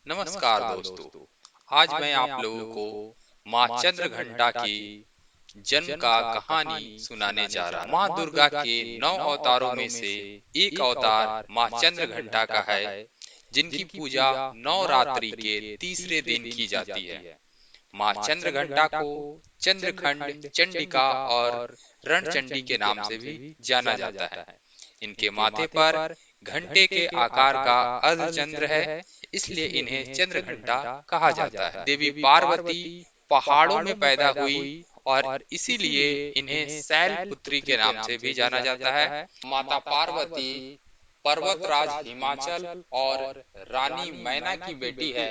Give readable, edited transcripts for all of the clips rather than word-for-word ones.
नमस्कार दोस्तों। आज मैं आप लोगों को माँ चंद्र घंटा की जन्म का कहानी सुनाने जा रहा हूँ। माँ दुर्गा के 9 अवतारों में से एक अवतार माँ चंद्र घंटा का है, जिनकी पूजा नवरात्रि के तीसरे दिन की जाती है। माँ चंद्र घंटा को चंद्रखंड, चंडिका और रणचंडी के नाम से भी जाना जाता है। इनके माथे पर घंटे के आकार का अर्धचंद्र है, इसलिए इन्हें चंद्र घंटा कहा जाता है। देवी पार्वती पहाड़ों में पैदा हुई और इसीलिए इन्हें शैल पुत्री के नाम से भी जाना जाता है। माता पार्वती पर्वतराज हिमाचल और रानी मैना की बेटी है,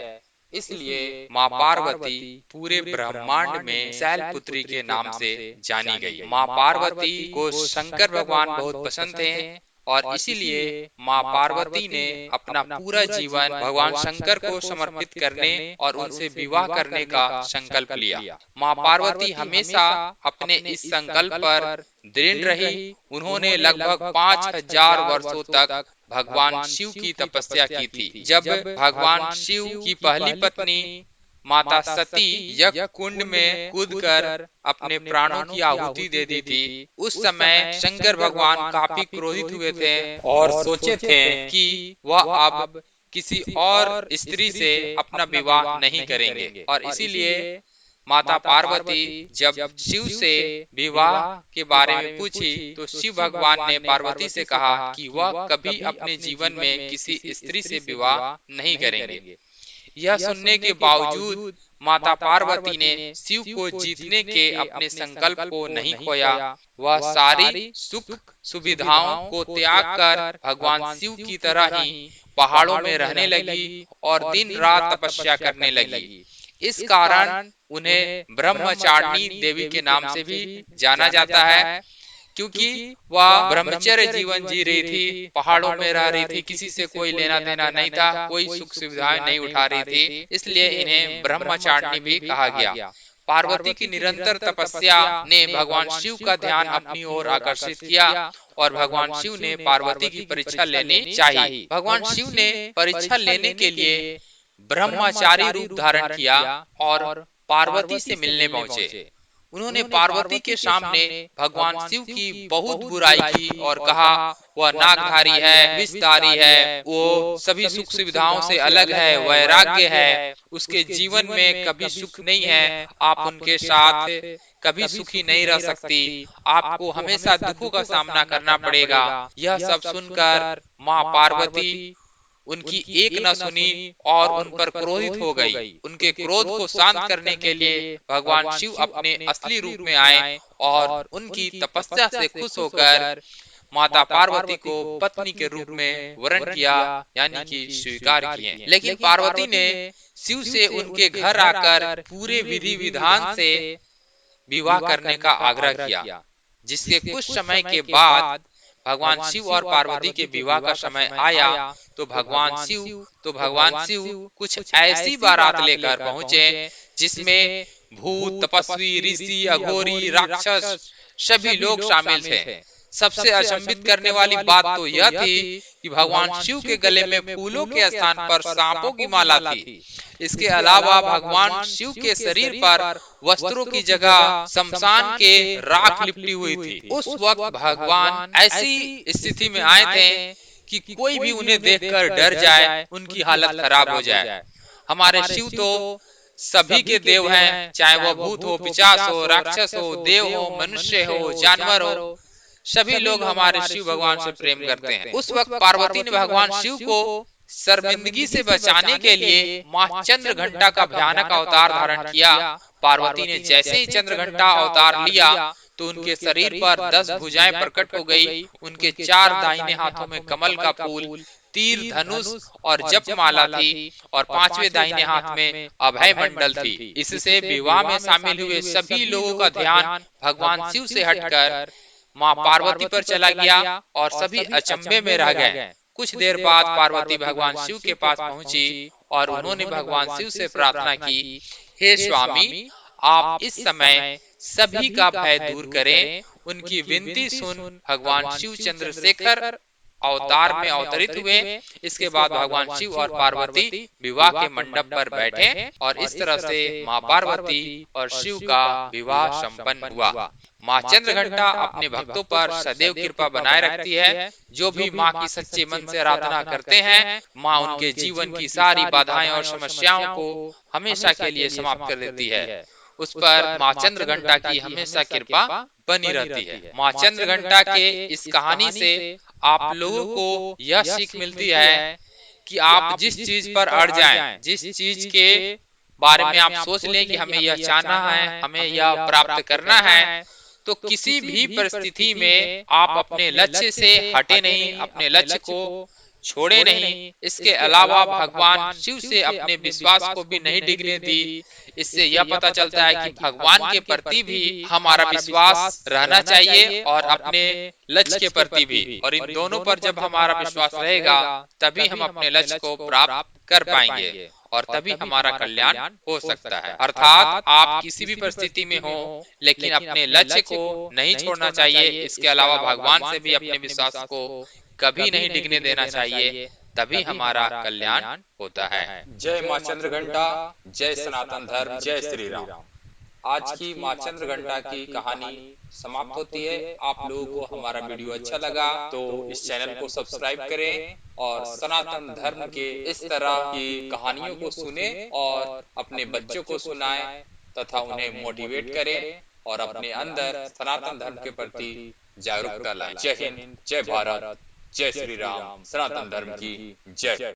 इसलिए माँ पार्वती पूरे ब्रह्मांड में शैलपुत्री के नाम से जानी गई। माँ पार्वती को शंकर भगवान बहुत पसंद थे और इसीलिए माँ पार्वती ने अपना पूरा जीवन भगवान शंकर को समर्पित करने और उनसे विवाह करने का संकल्प लिया। माँ पार्वती हमेशा अपने इस संकल्प पर दृढ़ रही। उन्होंने लगभग 5000 वर्षों तक भगवान शिव की तपस्या की थी। जब भगवान शिव की पहली पत्नी माता सती यज्ञ कुंड में कूदकर अपने प्राणों की आहुति दे दी थी, उस समय शंकर भगवान काफी क्रोधित हुए थे और सोचे थे कि वह अब किसी और स्त्री से अपना विवाह नहीं करेंगे। और इसीलिए माता पार्वती जब शिव से विवाह के बारे में पूछी तो शिव भगवान ने पार्वती से कहा कि वह कभी अपने जीवन में किसी स्त्री से विवाह नहीं करेंगे। यह सुनने के बावजूद माता पार्वती ने शिव को जीतने के अपने संकल्प को नहीं खोया। वह सारी सुख सुविधाओं को त्याग कर भगवान शिव की तरह ही पहाड़ों में रहने लगी और दिन रात तपस्या करने लगी। इस कारण उन्हें ब्रह्मचारिणी देवी के नाम से भी जाना जाता है, क्योंकि वह ब्रह्मचर्य जीवन जी रही थी, पहाड़ों में रह रही थी, किसी से कोई लेना देना नहीं था, कोई सुख सुविधाएं नहीं उठा रही थी, इसलिए इन्हें ब्रह्मचारिणी भी कहा गया। पार्वती की निरंतर तपस्या ने भगवान शिव का ध्यान अपनी ओर आकर्षित किया और भगवान शिव ने पार्वती की परीक्षा लेनी चाहिए। भगवान शिव ने परीक्षा लेने के लिए ब्रह्मचारी रूप धारण किया और पार्वती से मिलने पहुंचे। उन्होंने पार्वती के सामने भगवान शिव की बहुत बुराई की और कहा वह नागधारी है, विषधारी है, वो सभी सुख सुविधाओं से अलग है, वैराग्य है, उसके जीवन में कभी सुख नहीं है, आप उनके साथ कभी सुखी नहीं रह सकती, आपको हमेशा दुखों का सामना करना पड़ेगा। यह सब सुनकर माँ पार्वती उनकी एक न सुनी और उन पर क्रोधित हो गई। उनके क्रोध को शांत करने के लिए भगवान शिव अपने असली रूप में आए और उनकी तपस्या से खुश होकर माता पार्वती को पत्नी के रूप में वरण किया, यानी कि स्वीकार किए। लेकिन पार्वती ने शिव से उनके घर आकर पूरे विधि विधान से विवाह करने का आग्रह किया, जिसके कुछ समय के बाद भगवान शिव और पार्वती के विवाह का समय आया तो भगवान शिव कुछ ऐसी बारात लेकर पहुंचे जिसमें भूत, तपस्वी, ऋषि, अघोरी, राक्षस सभी लोग शामिल थे। सबसे अचंभित करने वाली बात तो यह थी कि भगवान शिव के गले में फूलों के स्थान पर सांपों की माला थी। इसके अलावा भगवान शिव के शरीर पर वस्त्रों की जगह शमशान के राख लिपटी हुई थी। उस वक्त भगवान ऐसी स्थिति में आए थे कि कोई भी उन्हें देखकर डर जाए, उनकी हालत खराब हो जाए। हमारे शिव तो सभी के देव हैं, चाहे वह भूत हो, पिशाच हो, राक्षस हो, देव हो, मनुष्य हो, जानवर हो, सभी लोग हमारे शिव भगवान से प्रेम करते हैं। उस वक्त पार्वती ने भगवान शिव को शर्मिंदगी से बचाने के लिए माँ चंद्र घंटा का भयानक अवतार धारण किया। पार्वती ने जैसे ही चंद्र घंटा अवतार लिया तो उनके शरीर पर 10 भुजाएं प्रकट हो गई। उनके 4 दाहिने हाथों में कमल का फूल, तीर, धनुष और जपमाला थी और 5वें दाहिने हाथ में अभय मंडल थी। इससे विवाह में शामिल हुए सभी लोगों का ध्यान भगवान शिव से हटकर माँ पार्वती पर चला गया और सभी अचंभे में रह गए। कुछ देर बाद पार्वती भगवान शिव के पास पहुंची और उन्होंने भगवान शिव से प्रार्थना की, हे स्वामी, आप इस समय सभी का भय दूर करें। उनकी विनती सुन भगवान शिव चंद्रशेखर अवतार में अवतरित हुए। इसके बाद भगवान शिव और पार्वती विवाह के मंडप पर बैठे और इस तरह से माँ पार्वती और शिव का विवाह संपन्न हुआ। माँ चंद्रघंटा अपने भक्तों पर सदैव कृपा बनाए रखती है। जो भी माँ की सच्चे मन से आराधना करते हैं, माँ उनके जीवन की सारी बाधाएं और समस्याओं को हमेशा के लिए समाप्त कर देती है। उस पर माँ चंद्रघंटा की हमेशा कृपा बनी रहती है। माँ चंद्रघंटा के इस कहानी से आप लोगों को यह सीख मिलती है कि आप जिस चीज पर अड़ जाएं, जिस चीज के बारे में आप सोच लें कि हमें यह चाहना है, हमें यह प्राप्त करना है, तो किसी भी परिस्थिति में आप अपने लक्ष्य से हटे नहीं, अपने लक्ष्य को छोड़े नहीं। इसके अलावा भगवान शिव से अपने विश्वास को भी नहीं डिगने दी। इससे यह पता चलता है कि भगवान के प्रति भी हमारा विश्वास रहना चाहिए और अपने लक्ष्य के प्रति भी। और इन दोनों पर जब हमारा विश्वास रहेगा, तभी हम अपने लक्ष्य को प्राप्त कर पाएंगे और तभी हमारा कल्याण हो सकता है। अर्थात आप किसी भी परिस्थिति में हो, लेकिन अपने लक्ष्य को नहीं छोड़ना चाहिए। इसके अलावा भगवान से भी अपने विश्वास को कभी नहीं डिगने देना चाहिए, तभी हमारा कल्याण होता है। जय माँ चंद्रघंटा, जय सनातन धर्म, जय श्री राम। आज की माँ चंद्रघंटा की कहानी समाप्त होती है। आप लोगों को हमारा वीडियो अच्छा लगा तो इस चैनल को सब्सक्राइब करें और सनातन धर्म के इस तरह की कहानियों को सुने और अपने बच्चों को सुनाएं तथा उन्हें मोटिवेट करें और अपने अंदर सनातन धर्म के प्रति जागरूकता लाएं। जय हिंद, जय भारत, जय श्री राम, सनातन धर्म की जय।